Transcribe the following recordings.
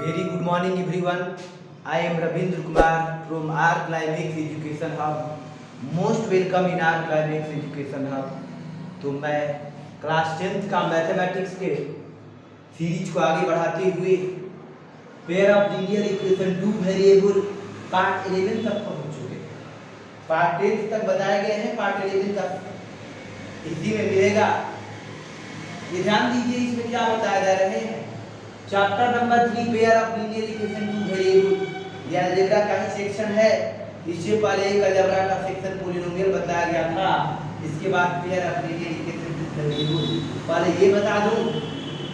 Very good morning everyone. I am Ravindra Kumar from R Climax Education Hub. Most welcome in R Climax Education Hub. तो मैं class 10th का mathematics के series को आगे बढ़ाते हुए pair of linear equation two variable part 11 तक पहुंच चुके। पार्ट 10 तक बताए गए हैं, पार्ट 11 तक इसी में मिलेगा। ये ध्यान दीजिए इसमें क्या बताया जा रहे हैं। Chapter number 3 pair of linear equation two variable. यह अलजेब्रा का ही सेक्शन है। इससे पहले एक अलजेब्रा का सेक्शन पॉलिनोमियल बताया गया था। इसके बाद pair of linear equation two variable. पहले ये बता दूं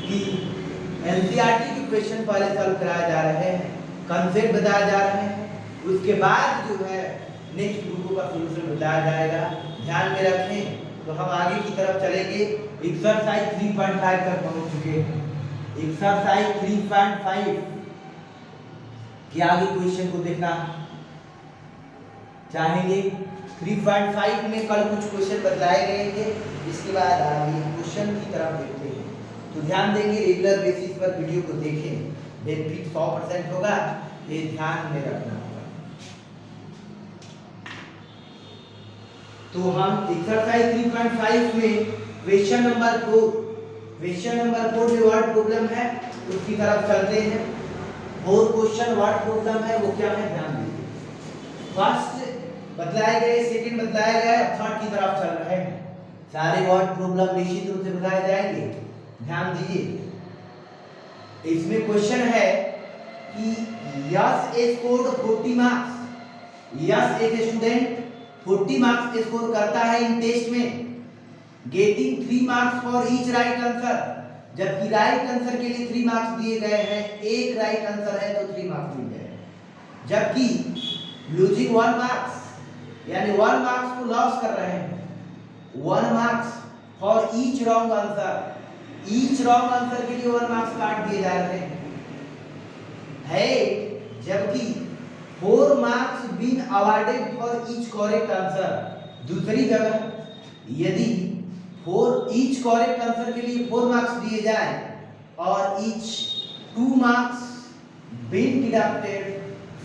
कि एनसीईआरटी के क्वेश्चन पहले सॉल्व कराए जा रहे हैं, कांसेप्ट बताया जा रहे हैं, उसके बाद जो है नेक्स्ट ग्रुपों का सॉल्यूशन बताया जाएगा। ध्यान में रखें। तो हम आगे की तरफ चलेंगे। एक्सरसाइज 3.5 तक पहुंच चुके हैं। एक्सरसाइज 3.5 के आगे क्वेश्चन को देखना चाहेंगे। 3.5 में कल कुछ क्वेश्चन बतलाए गए थे, इसके बाद आगे क्वेश्चन की तरफ देखते हैं। तो ध्यान देंगे, रेगुलर बेसिस पर वीडियो को देखें, बेनिफिट 100% होगा, ये ध्यान में रखना होगा। तो हम एक्सरसाइज 3.5 में क्वेश्चन नंबर 4 में वर्ड प्रॉब्लम है, उसकी तरफ चलते हैं। और क्वेश्चन वर्ड प्रॉब्लम है वो क्या है, ध्यान दीजिए। फर्स्ट बतलाए गए, सेकंड बतलाया गया, थर्ड की तरफ चल रहे हैं। सारे वर्ड प्रॉब्लम निश्चित रूप से बताए जाएंगे, ध्यान दीजिए। इसमें क्वेश्चन है कि यस स्कोर्ड 40 मार्क्स। यस एक स्टूडेंट 40 मार्क्स स्कोर करता है इन टेस्ट में, getting 3 marks for each right answer. जबकि राइट आंसर के लिए 3 मार्क्स दिए गए हैं, एक राइट आंसर है तो 3 मार्क्स मिल जाएंगे। जबकि लूजिंग 1 मार्क्स, यानी 1 मार्क्स को लॉस कर रहे हैं, 1 marks for each wrong answer. Each wrong answer के लिए 1 मार्क्स काट दिए जा रहे हैं है। जबकि 4 marks been awarded for each correct answer. दूसरी जगह यदि ईच करेक्ट आंसर के लिए 4 मार्क्स दिए जाए और each 2 marks been deducted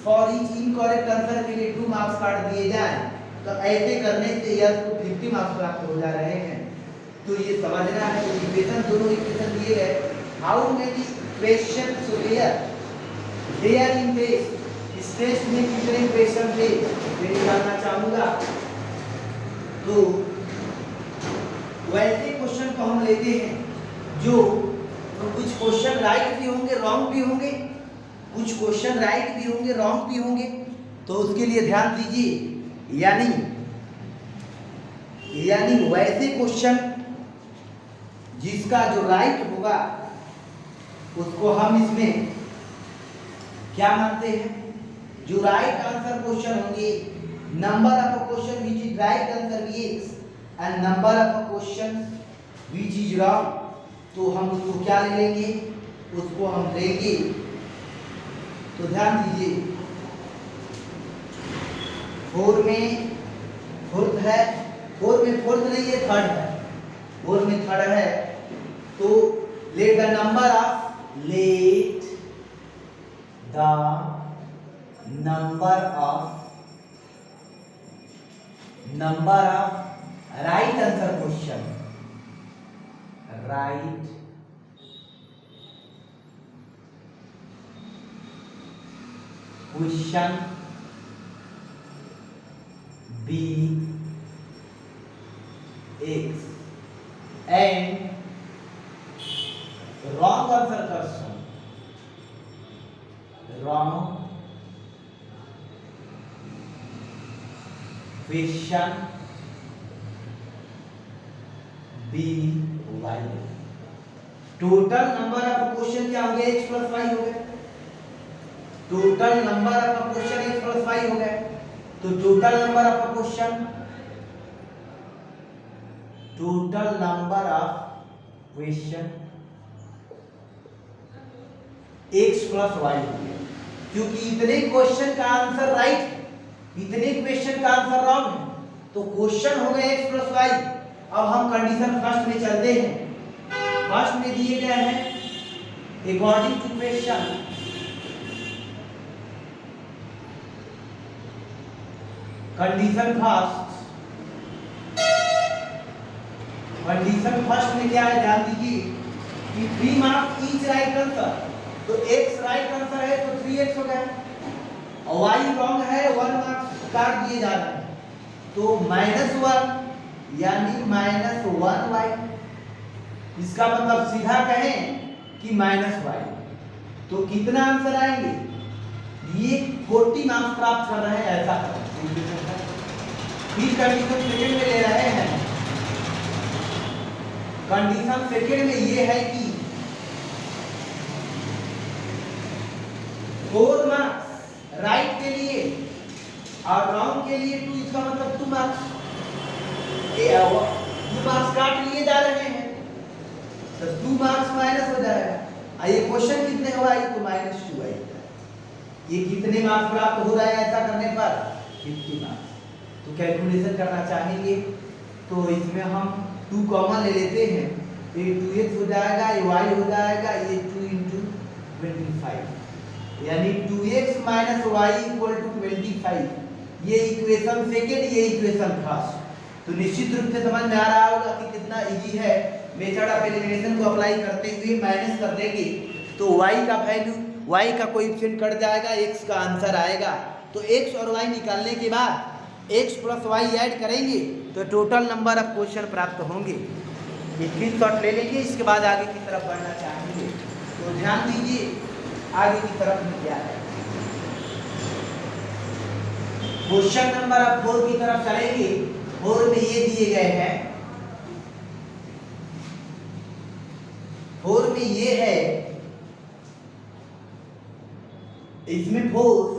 for each incorrect answer के लिए 2 मार्क्स काट दिए जाए, तो ऐसे करने से यस को 50 मार्क्स प्राप्त हो जा रहे हैं। तो ये समझना है। इक्वेशन, दोनों इक्वेशन दिए गए। How many questions there in test. इस टेस्ट में कितने क्वेश्चन थे मैं जानना चाहूंगा। तो वैसे क्वेश्चन को हम लेते हैं जो कुछ क्वेश्चन राइट भी होंगे, रॉन्ग भी होंगे, कुछ क्वेश्चन राइट भी होंगे, रॉन्ग भी होंगे। तो उसके लिए ध्यान दीजिए, यानी वैसे क्वेश्चन जिसका जो राइट होगा उसको हम इसमें क्या मानते हैं, जो राइट आंसर क्वेश्चन होंगे, number of question which is right answer x and number of a question which is wrong, तो हम उसको क्या ले लेंगे, उसको हम लेंगे। तो ध्यान दीजिए, 4 में फोर्थ है, 4 में फोर्थ नहीं है, थर्ड है, 4 में थर्ड है। तो let the number of right answer question, right question be x and wrong answer question, wrong question be y. Total number of question क्या हो गया, x प्लस वाई हो गया। Total number of question x plus y हो गया। तो total number of question x plus y हो गया, क्योंकि इतने क्वेश्चन का आंसर राइट, इतने क्वेश्चन का आंसर रॉन्ग है, तो क्वेश्चन हो गए x प्लस वाई। अब हम कंडीशन फर्स्ट में चलते हैं। फर्स्ट में दिए गए हैं according to question condition first में क्या है, ध्यान दीजिए कि 3 मार्क्स ईच राइट आंसर, तो x राइट आंसर है तो 3x हो गया, और y रॉन्ग है 1 मार्क्स काट दिए जा रहे हैं, तो -1 यानी -1y। इसका मतलब सीधा कहें कि -y, तो कितना आंसर आएंगे, ये 40 मार्क्स प्राप्त कर रहे हैं, ऐसा करें। फिर कंडीशन सेकंड में ले रहे हैं, कंडीशन सेकंड में ये है कि 4 मार्क्स राइट के लिए और रॉन्ग के लिए 2, इसका मतलब 2 मार्क्स, 2 मार्क्स काट लिए जा रहे हैं, तो 2 मार्क्स माइनस हो जाएगा। ये क्वेश्चन कितने हुआ, ये तो -2 है। ये कितने मार्क्स प्राप्त हो रहा है ऐसा करने पर, 50 मार्क्स। तो कैलकुलेशन करना चाहेंगे तो इसमें हम 2 कॉमन ले लेते हैं, तो ये 2x हो जाएगा, ये y हो जाएगा, ये 2 × 25, यानी 2x - y = 25। ये इक्वेशन सेकेंड, ये इक्वेशन फर्स्ट। तो निश्चित रूप से समझ में आ रहा होगा कि कितना इजी है। मेथड ऑफ एलिमिनेशन को अप्लाई करते हुए माइनस कर देंगे तो y का वैल्यू, y का कोएफिशिएंट कट जाएगा, x का आंसर आएगा। तो x और y निकालने के बाद x + y ऐड करेंगे तो टोटल नंबर ऑफ क्वेश्चन प्राप्त होंगे। ये स्क्रीनशॉट ले लेंगे, इसके बाद आगे की तरफ बढ़ना चाहेंगे तो ध्यान दीजिए आगे की तरफ में क्या है। क्वेश्चन नंबर ऑफ 4 की तरफ चलेंगे। 4 में ये दिए गए हैं, 4 में ये है, इसमें 4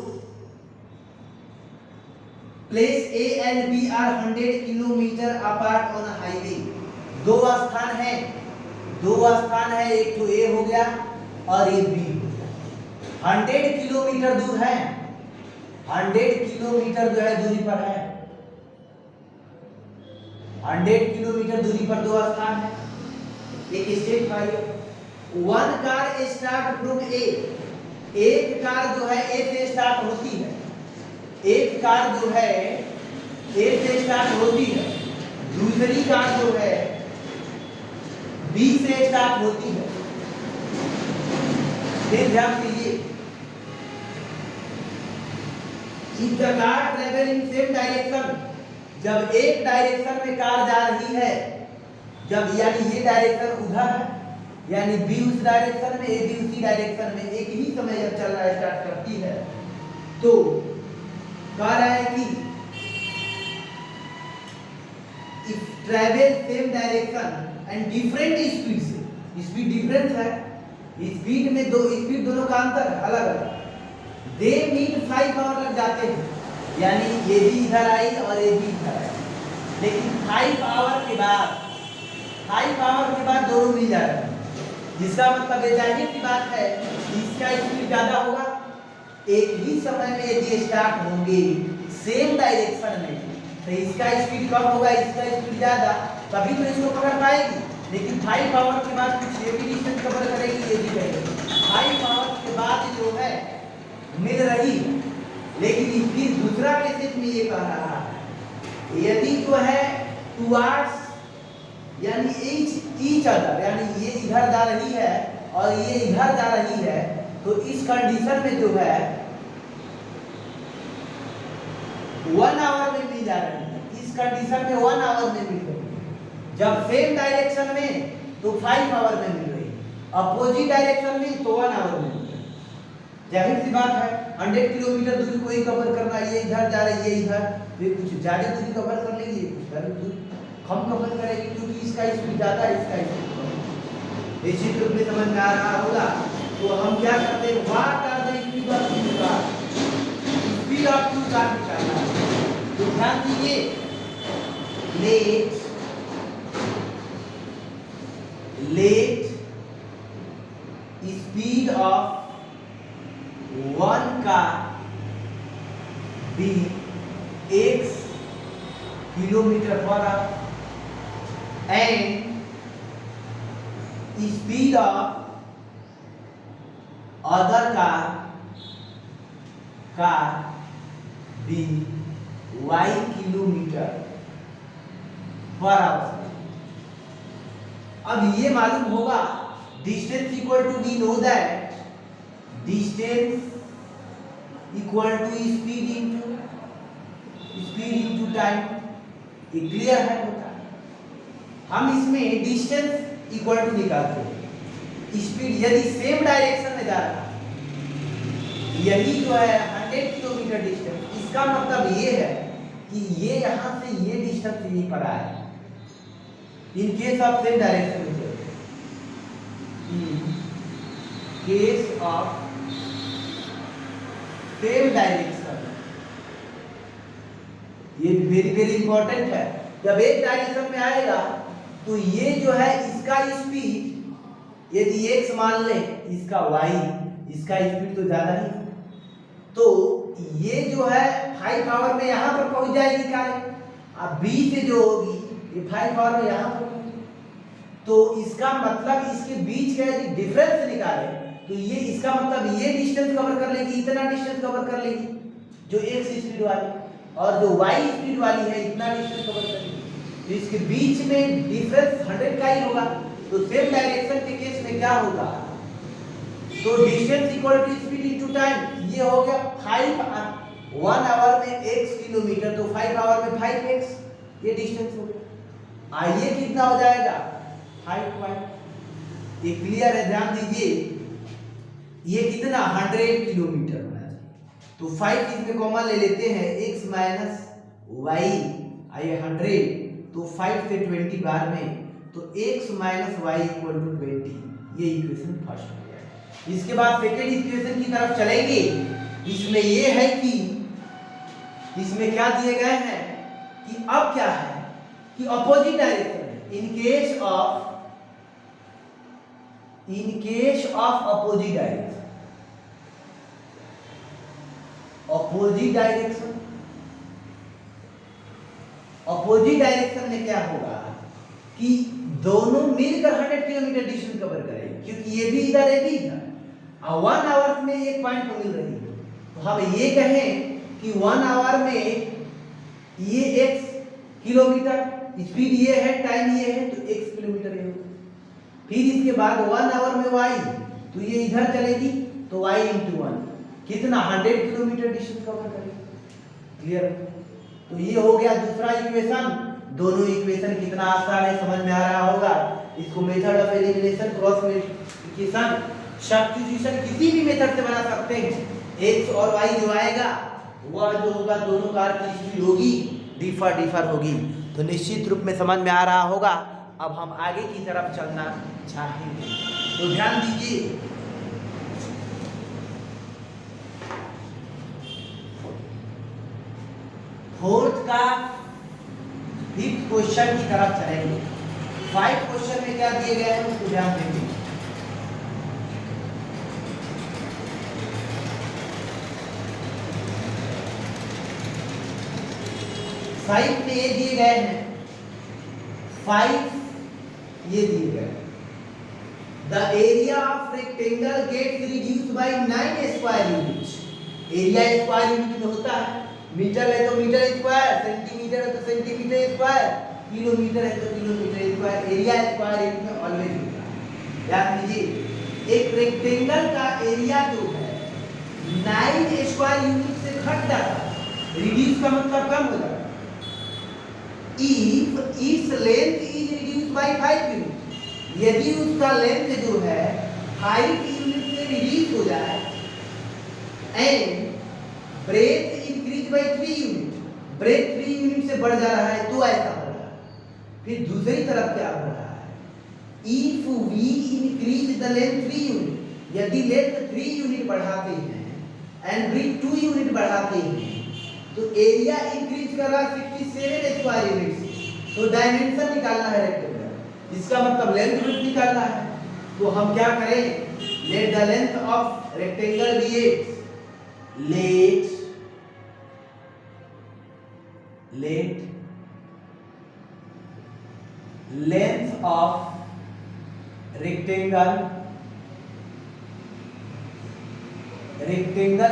place A and B are 100 kilometre apart on highway. दो स्थान है, एक तो A हो गया और ये B हो गया। 100 किलोमीटर दूर है, 100 किलोमीटर जो है दूरी पर है, 100 किलोमीटर दूरी पर 2 स्थान है। एक स्टेट है, 1 कार स्टार्ट फ्रॉम A, एक कार जो है A से स्टार्ट होती है, एक कार जो है A से स्टार्ट होती है, दूसरी कार जो है B से स्टार्ट होती है। ध्यान दीजिए, if the car travel in same direction, जब एक डायरेक्शन में कार जा रही है, जब यानी ये डायरेक्शन उधर है, यानी B उस डायरेक्शन में, A भी उसी डायरेक्शन में, एक ही समय जब चलना स्टार्ट करती है, तो कह रहा है कि if travel same direction and different speed, से स्पीड डिफरेंस है, स्पीड में स्पीड दोनों का अंतर है, अलग अलग, दे मीट 5 आवर लग जाते हैं, यानी ये भी इधर आई और ये भी इधर आई, लेकिन 5 आवर के बाद दोनों मिल जा रहे हैं, जिसका मतलब ये जाहिर सी बात है इसका स्पीड ज्यादा होगा। एक ही समय में यदि स्टार्ट होंगे सेम डायरेक्शन में तो इसका स्पीड कम होगा, इसका स्पीड ज्यादा, तभी तो इसको पकड़ पाएगी। लेकिन 5 आवर के बाद कुछ ये भी डिस्टेंस कवर करेगी, ये भी करेगी। 5 आवर के बाद जो है मिल रही, लेकिन फिर दूसरा केस में ये कह रहा है यदि जो है टुवर्ड्स यानी ईच अदर, यानी ये इधर जा रही है और ये इधर जा रही है, तो इस कंडीशन में जो है 1 आवर में मिल जा रही है, इस कंडीशन में 1 आवर में मिल रही है। जब सेम डायरेक्शन में तो 5 आवर में मिल रही है, अपोजिट डायरेक्शन में तो 1 आवर में मिल रही है। जाहिर सी बात है 100 किलोमीटर दूरी को ही कवर करना, ये इधर जा रही है, इधर वे कुछ ज्यादा दूरी कवर कर लेंगे, कुछ दूरी कम कवर करेगी, क्योंकि इसका स्पीड ज्यादा है, इसका स्पीड कम। निश्चित रूप में समझ में आ रहा होगा। तो हम क्या करते हैं, what are the speed of two car, speed of two car निकालना है। तो ध्यान दीजिए, let speed of 1 car be x kilometre per hour and speed of other car be y kilometre per hour. अब ये मालूम होगा distance equal to we know that distance equal to speed into time. ये clear है होता है। हम इसमें डिस्टेंस इक्वल टू निकालते हैं, स्पीड यदि सेम डायरेक्शन में जा रहा है, यही जो है 100 किलोमीटर डिस्टेंस, इसका मतलब ये है कि ये यहां से ये डिस्टेंस यहीं पर आया है in case of same direction में चलते हैं। केस ऑफ सेम डायरेक्शन, ये वेरी वेरी इंपॉर्टेंट है। जब एक डायरेक्शन में आएगा तो ये जो है इसका स्पीड यदि x मान ले, इसका y, इसका स्पीड तो ज्यादा ही, तो ये जो है 5 आवर में यहां पर पहुंच जाएगी कार। अब b से जो होगी ये 5 आवर में यहां पर पहुंचेगी। तो इसका मतलब इसके बीच का यदि डिफरेंस निकाले तो ये इसका मतलब ये डिस्टेंस कवर कर लेगी, इतना डिस्टेंस कवर कर लेगी जो x स्पीड वाली, और जो y स्पीड वाली है इतना डिस्टेंस कवर करेगी। तो इसके बीच में डिफरेंस 100 का ही होगा। तो सेम डायरेक्शन के केस में क्या होगा, तो distance equal to speed into time. ये हो गया 1 आवर में x किलोमीटर, तो 5 आवर में 5x ये डिस्टेंस हो गया। आइए कितना हो जाएगा 5 पॉइंट। ये क्लियर है, ध्यान दीजिए। ये कितना 100 किलोमीटर होना चाहिए, तो 5 इसमें कॉमन ले लेते हैं, x माइनस y आइए 100, तो 5 से 20 बार में, तो x minus y equal to 20। ये इक्वेशन फर्स्ट हो गया। इसके बाद सेकेंड इक्वेशन की तरफ चलेंगे। इसमें ये है कि इसमें क्या दिए गए हैं कि अब क्या है कि अपोजिट डायरेक्शन है। In case of opposite direction में क्या होगा कि दोनों मिलकर 100 किलोमीटर डिस्टेंस कवर करेंगे, क्योंकि ये भी इधर है भी इधर, और 1 आवर में एक पॉइंट पर मिल रही है। तो हम ये कहें कि 1 आवर में ये x किलोमीटर, स्पीड ये है, टाइम ये है, तो x किलोमीटर ये होगा। फिर इसके बाद 1 आवर में y, तो ये इधर चलेगी, तो y इंटू 1 कितना 100 किलोमीटर डिस्टेंस कवर करेगी। क्लियर? तो ये हो गया दूसरा इक्वेशन। दोनों इक्वेशन कितना आसान है, समझ में आ रहा होगा। इसको method of elimination, cross multiplication, substitution किसी भी मेथड से बना सकते हैं। x और y जो आएगा वह जो होगा दोनों कार की स्पीड होगी डिफर होगी। तो निश्चित रूप में समझ में आ रहा होगा। अब हम आगे की तरफ चलना चाहेंगे, तो ध्यान दीजिए। फोर्थ का 5th क्वेश्चन की तरफ चलेंगे। 5 क्वेश्चन में क्या दिए गए हैं उसको ध्यान देंगे। फाइव में ये दिए गए हैं, 5 ये दिए गए। The area of rectangle gets reduced by 9 square unit. Area square unit में होता है, मीटर है तो मीटर स्क्वायर, सेंटीमीटर है तो सेंटीमीटर स्क्वायर, किलोमीटर है तो kilometre square. Area square unit में ऑलवेज होता है। ध्यान दीजिए, एक रेक्टेंगल का एरिया जो है 9 स्क्वायर यूनिट से घट जाता है, रिड्यूस का मतलब कम हो जाता है। If its length is reduced by 5 unit, यदि उसका लेंथ जो है 5 यूनिट से रिड्यूस हो जाए, and breadth increase by 3 unit, breadth 3 unit से बढ़ जा रहा है, तो ऐसा हो रहा है। फिर दूसरी तरफ क्या हो रहा है, If we increase the length 3 unit, यदि लेंथ 3 यूनिट बढ़ाते हैं एंड ब्रेथ 2 यूनिट बढ़ाते हैं, तो एरिया इंक्रीज कर रहा है 57 स्क्वायर यूनिट से। तो डायमेंशन निकालना है रेक्टेंगल, इसका मतलब लेंथ विड्थ निकालना है। तो हम क्या करें, let the length of rectangle be x, let length of rectangle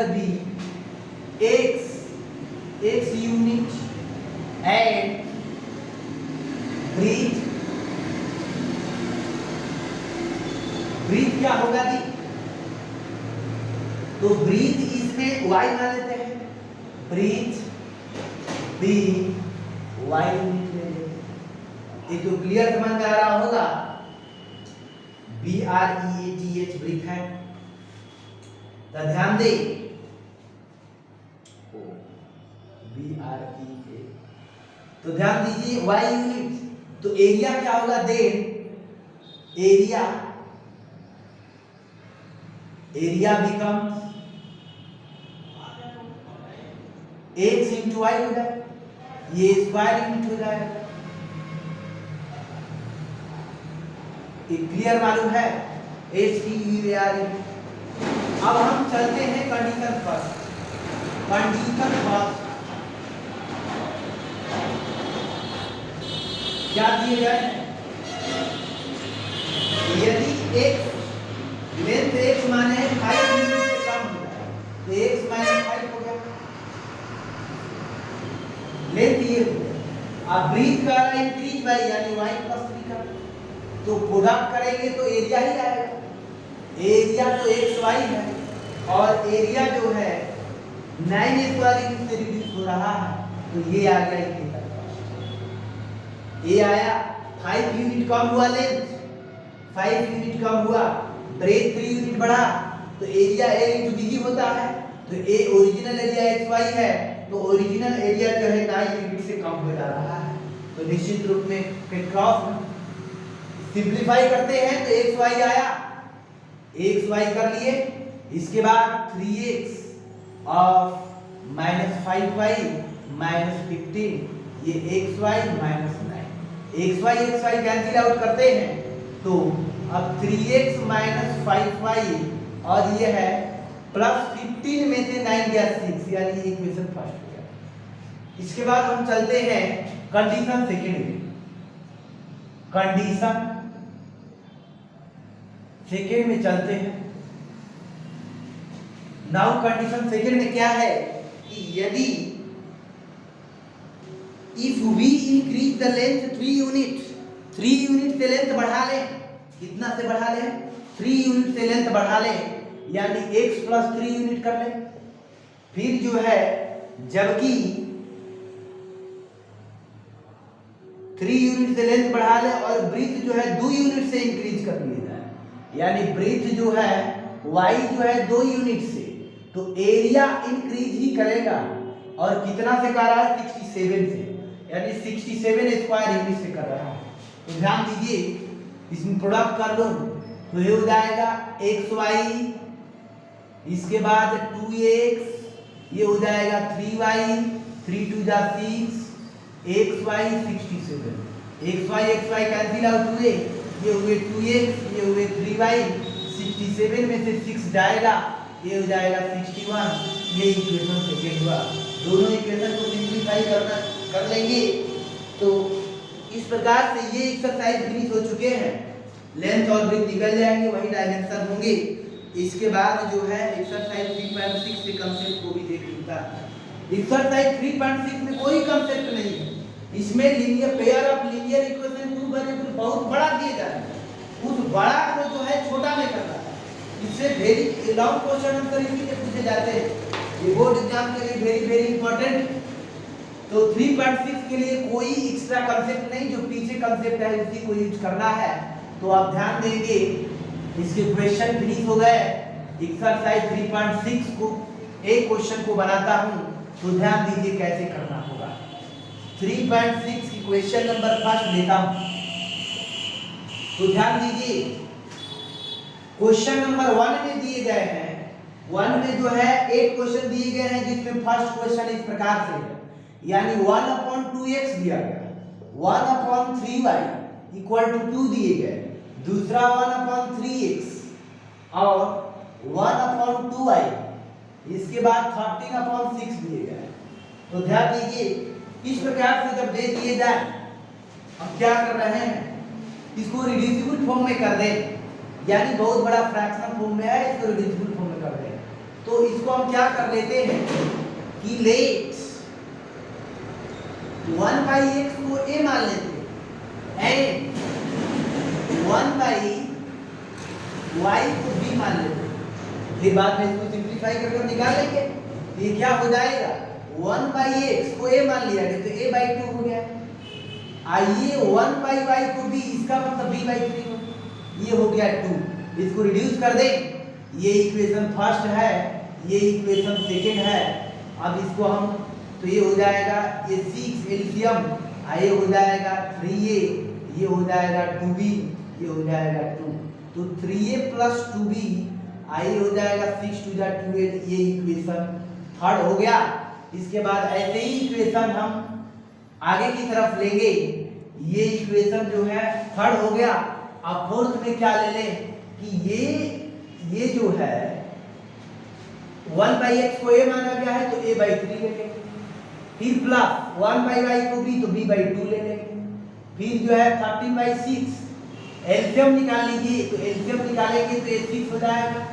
be x unit and breadth. Breadth क्या होगा जी? तो ब्रीथ इसमें वाई मान लेते हैं, ब्रीथ बी वाई यूनिट ले लेते। ये तो क्लियर समझ में आ रहा होगा। BREATH ब्रीथ है, तो ध्यान दे BREA, तो ध्यान दीजिए वाई यूनिट, तो एरिया क्या होगा? Then area becomes x into y हो जाए, ये स्क्वायर यूनिट हो जाएगा। क्लियर मालूम है? SQUAR। अब हम चलते हैं कंडीशन फर्स्ट। कंडीशन फर्स्ट क्या दिए गए? यदि x लेंथ x माने 5 यूनिट से कम हो तो x माइनस 5 हो गया, लेंथ ये हो गया। अब ब्रीथ का इंक्रीज बाय यानी y प्लस 3 का, तो प्रोडक्ट करेंगे तो एरिया ही आएगा। एरिया तो XY है और एरिया जो है 9 स्क्वायर यूनिट से रिड्यूस हो रहा है, तो ये आ गया इतने तक। ये आया 5 यूनिट कम हुआ, लेंथ 5 यूनिट कम हुआ, ब्रेथ 3 यूनिट बढ़ा, तो एरिया A इंटू B होता है। तो A ओरिजिनल एरिया XY है, तो ओरिजिनल एरिया जो है 9 यूनिट से कम हो जा रहा है, तो निश्चित रूप में फिर क्रॉस सिंप्लीफाई करते हैं तो XY आया, XY कर लिए, इसके बाद 3x और -5y -15, ये XY -9, XY कैंसिल आउट करते हैं, तो अब 3x -5y और ये है +15 में से 9 गया 6, यानी ये इक्वेशन फर्स्ट हो गया। इसके बाद हम चलते हैं कंडीशन सेकेंड में। कंडीशन सेकेंड में चलते हैं। नाउ कंडीशन सेकेंड में क्या है कि यदि if we increase the length 3 unit से लेंथ बढ़ा ले, कितना से बढ़ा ले? 3 यूनिट से लेंथ बढ़ा ले, यानी x प्लस 3 यूनिट कर ले। फिर जो है जबकि 3 यूनिट से लेंथ बढ़ा ले और ब्रीथ जो है 2 यूनिट से इंक्रीज कर लिया जाए, यानी ब्रीथ जो है y जो है 2 यूनिट से, तो एरिया इंक्रीज ही करेगा। और कितना से कर रहा है? 67 से, यानी 67 स्क्वायर यूनिट से कर रहा है। तो ध्यान दीजिए, इसमें प्रोडक्ट कर लो तो ये हो जाएगा XY, इसके बाद 2x, ये हो जाएगा 3y, 3 2 जा 6, XY 67, XY कैंसिल आउट हुए, ये हुए 2x, ये हुए 3y, 67 में से 6 जाएगा, ये हो जाएगा 61। ये इक्वेशन सेकेंड हुआ। दोनों इक्वेशन को सिंप्लीफाई कर लेंगे तो इस प्रकार से ये एक्सरसाइज फिनिश हो चुके हैं। लेंथ और ब्रेथ निकल जाएंगे, वही डायमेंशन होंगे। इसके बाद जो है एक्सरसाइज 3.6 के कंसेप्ट को भी देख लेता है। एक्सरसाइज 3.6 में कोई कंसेप्ट नहीं है, इसमें linear pair of linear equation two variable बहुत बड़ा दिए जा रहा है, उस बड़ा को जो है छोटा में करना है। इससे वेरी लॉन्ग क्वेश्चन आंसर इसी के पूछे जाते हैं, ये बोर्ड एग्जाम के लिए वेरी वेरी इंपॉर्टेंट। तो 3.6 के लिए कोई एक्स्ट्रा कंसेप्ट नहीं, जो पीछे कंसेप्ट है उसी को यूज करना है। तो आप ध्यान देंगे, इसके क्वेश्चन फिनिश हो गए। एक्सरसाइज 3.6 को एक क्वेश्चन को बनाता हूं, तो ध्यान दीजिए कैसे करना होगा। 3.6 की क्वेश्चन नंबर फर्स्ट लेता हूं, तो ध्यान दीजिए क्वेश्चन नंबर 1 में दिए गए हैं। 1 में जो है 8 क्वेश्चन दिए गए हैं, जिसमें फर्स्ट क्वेश्चन इस प्रकार से है, यानी 1/2x दिया गया, 1/3y इक्वल टू 2 दिए गए, दूसरा 1/3x और 1/2y, इसके बाद 13/6 दिए गए। तो ध्यान दीजिए, इस प्रकार से जब दे दिए जाए, हम क्या कर रहे हैं, इसको रिड्यूसिबल फॉर्म में कर दें, यानी बहुत बड़ा फ्रैक्शनल फॉर्म में है, इसको रिड्यूसिबल फॉर्म में कर दें। तो इसको हम क्या कर लेते हैं कि लेट 1 बाई एक्स को ए मान लेते एंड 1 बाई वाई को बी मान लेते, फिर बाद में इसको सिंप्लीफाई करके निकाल लेंगे। ये क्या हो जाएगा, 1 बाई एक्स को ए मान लिया गया तो a बाई 2 हो गया। आइए 1 बाई वाई को b, इसका मतलब b बाई 3 हो, ये हो गया 2। इसको रिड्यूस कर दें, ये इक्वेशन फर्स्ट है, ये इक्वेशन सेकेंड है। अब इसको हम तो ये हो जाएगा ये 6 एलसीएम, ये हो जाएगा 3a, ये हो जाएगा 2b, ये हो जाएगा 2, तो 3a प्लस 2b ये हो जाएगा 6 2 जा 12, ये इक्वेशन थर्ड हो गया। इसके बाद ऐसे ही इक्वेशन हम आगे की तरफ लेंगे, ये इक्वेशन जो है थर्ड हो गया। अब फोर्थ में क्या ले लें कि ये जो है 1 बाई एक्स को a माना गया है तो a बाई 3 ले लेंगे, फिर प्लस 1 बाई वाई को b तो b बाई 2 ले लेंगे, फिर जो है 13 बाई 6 एलसीएम निकाल लीजिए, तो एलसीएम निकालेंगे तो ये 6 हो जाएगा।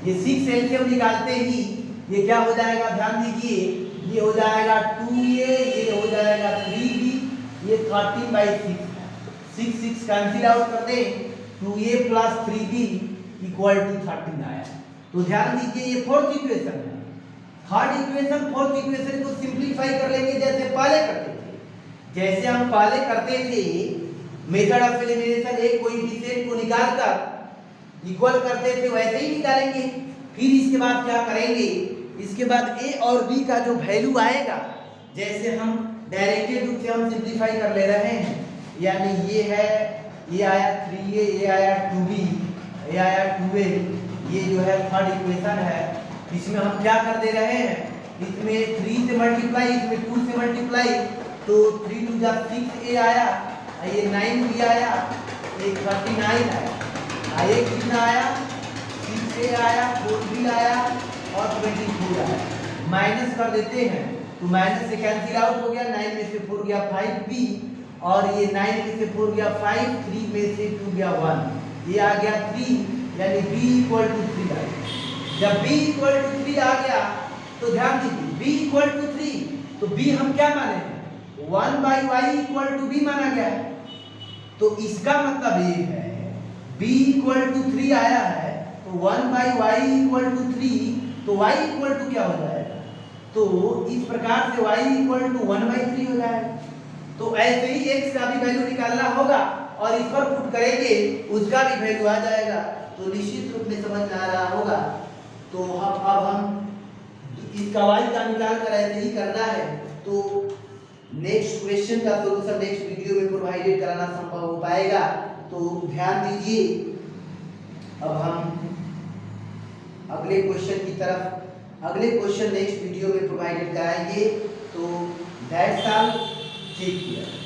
ये 6 एलसीएम निकालते ही ये क्या हो जाएगा, ध्यान दीजिए, ये हो जाएगा 2a, ये हो जाएगा 3b, ये 13 बाई 6 6 कैंसिल आउट कर दें, 2a plus 3b equal to 13 आया। तो ध्यान दीजिए ये फोर्थ इक्वेशन है। थर्ड इक्वेशन फोर्थ इक्वेशन को सिंप्लीफाई कर लेंगे जैसे पहले करते थे, जैसे हम पहले करते थे मेथड ऑफ एलिमिनेशन, एक कोएफिशिएंट को निकालकर इक्वल करते थे वैसे ही निकालेंगे। फिर इसके बाद क्या करेंगे, इसके बाद a और b का जो वैल्यू आएगा, जैसे हम डायरेक्टेड रूप से हम सिंप्लीफाई कर ले रहे हैं, यानी ये है, ये आया 3a, ये आया 2b, ये आया 2a, ये जो है थर्ड इक्वेशन है। इसमें हम क्या कर दे रहे हैं, इसमें 3 से मल्टीप्लाई, इसमें 2 से मल्टीप्लाई, तो 3 2 जा 6a आया, ये 9b आया, ये 39 आया, ये कितना आया 6a आया, 4b आया और 24 आया। माइनस कर देते हैं तो माइनस से कैंसिल आउट हो गया, 9 में से 4 गया 5b, और ये 9 में से 4 गया 5, 3 में से 2 गया 1, ये आ गया 3, यानी b इक्वल टू 3 आ गया। जब b इक्वल टू 3 आ गया तो ध्यान दीजिए b इक्वल टू 3, तो b हम क्या माने हैं, 1 by y equal to b माना गया है। तो इसका मतलब ये है b इक्वल टू 3 आया है, तो 1 बाई वाई इक्वल टू 3, तो y इक्वल टू क्या हो जाएगा, तो इस प्रकार से y इक्वल टू 1 बाई 3 हो जाएगा। तो ऐसे ही x का भी वैल्यू निकालना होगा और इस पर पुट करेंगे उसका भी वैल्यू आ जाएगा, तो निश्चित रूप में समझ में आ रहा होगा। तो अब हम इसका y का निकाल कर ऐसे ही करना है, तो नेक्स्ट क्वेश्चन का सॉल्यूशन नेक्स्ट वीडियो में प्रोवाइडेड कराना संभव हो पाएगा, तो ध्यान दीजिए। अब हम अगले क्वेश्चन की तरफ, अगले क्वेश्चन नेक्स्ट वीडियो में प्रोवाइडेड कराएंगे, तो दैट्स ऑल, टेक केयर।